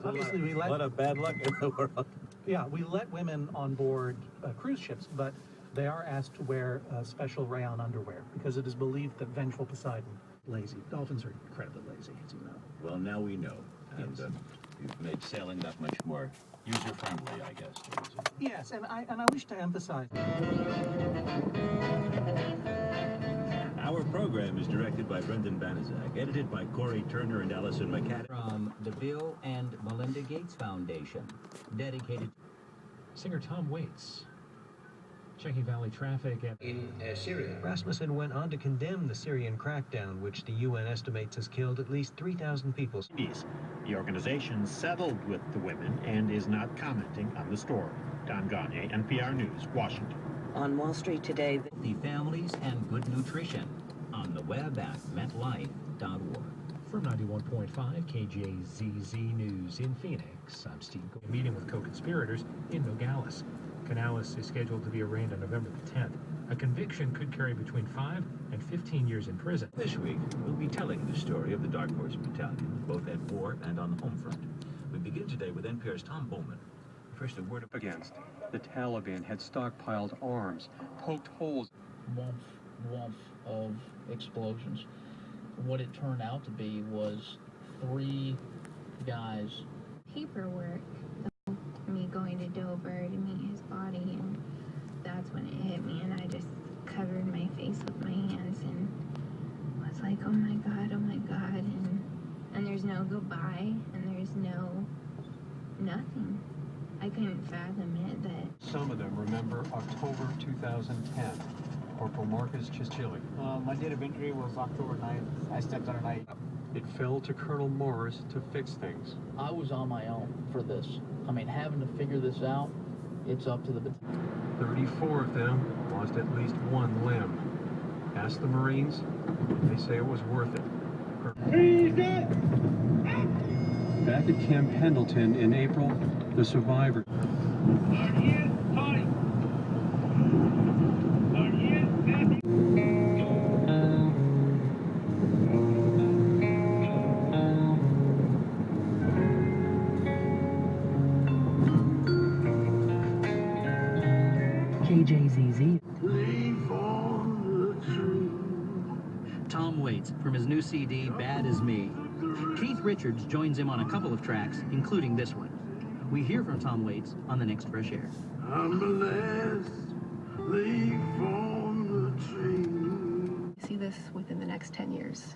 Obviously, we let a lot of bad luck in the world. Yeah, we let women on board cruise ships, but they are asked to wear special rayon underwear because it is believed that vengeful Poseidon lazy. Dolphins are incredibly lazy, as you know. Well, now we know, and you've made sailing that much more user-friendly, I guess. Yes, and I wish to emphasize. Our program is directed by Brendan Banaszak, edited by Corey Turner and Allison McCadden. From the Bill and Melinda Gates Foundation, dedicated. Singer Tom Waits, checking valley traffic in Syria. Rasmussen went on to condemn the Syrian crackdown, which the UN estimates has killed at least 3,000 people. The organization settled with the women and is not commenting on the story. Don Gagne, NPR News, Washington. On Wall Street today, The families and good nutrition on the web at metlife.org. From 91.5 KJZZ News in Phoenix, I'm Steve. A meeting with co-conspirators in Nogales. Canales is scheduled to be arraigned on November the 10th. A conviction could carry between 5 and 15 years in prison. This week, we'll be telling the story of the Dark Horse Battalion, both at war and on the home front. We begin today with NPR's Tom Bowman. First, a word of against. The Taliban had stockpiled arms, poked holes. Woof of explosions. What it turned out to be was 3 guys. Paperwork, me going to Dover to meet his body, and that's when it hit me, and I just covered my face with my hands and was like, oh my god, and there's no goodbye, and there's no nothing. I couldn't fathom it. That some of them remember October 2010. Corporal Marcus Chischilli. My date of injury was October 9th. I stepped on a night. It fell to Colonel Morris to fix things. I was on my own for this. I mean, having to figure this out, it's up to the 34 of them lost at least one limb. Ask the Marines, they say it was worth it. Back at Camp Pendleton in April, the survivor. KJZZ. Tom Waits from his new CD, Bad As Me. Keith Richards joins him on a couple of tracks, including this one. We hear from Tom Waits on the next Fresh Air. I'm the last leaf on the tree. See this within the next 10 years.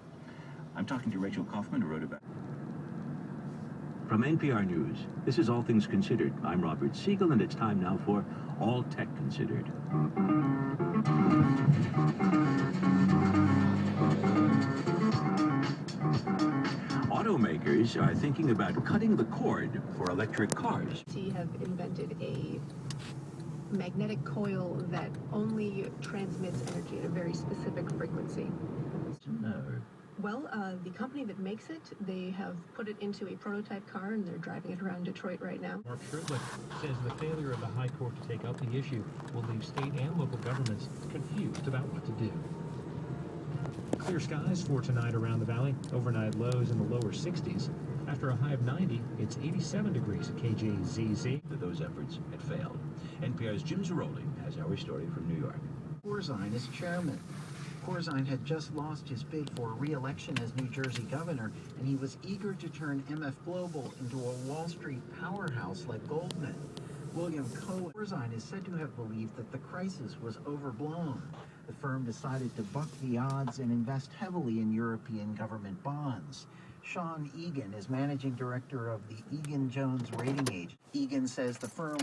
I'm talking to Rachel Kaufman, who wrote about it. From NPR News, this is All Things Considered. I'm Robert Siegel, and it's time now for All Tech Considered. Automakers are thinking about cutting the cord for electric cars. We have invented a magnetic coil that only transmits energy at a very specific frequency. Well, the company that makes it, they have put it into a prototype car and they're driving it around Detroit right now. Mark Shurtleff says the failure of the High Court to take up the issue will leave state and local governments confused about what to do. Clear skies for tonight around the valley. Overnight lows in the lower 60s. After a high of 90, it's 87 degrees at KJZZ. Those efforts had failed. NPR's Jim Zaroli has our story from New York. Corzine is chairman. Corzine had just lost his bid for re-election as New Jersey governor, and he was eager to turn MF Global into a Wall Street powerhouse like Goldman. William Corzine is said to have believed that the crisis was overblown. The firm decided to buck the odds and invest heavily in European government bonds. Sean Egan is managing director of the Egan-Jones rating agency. Egan says the firm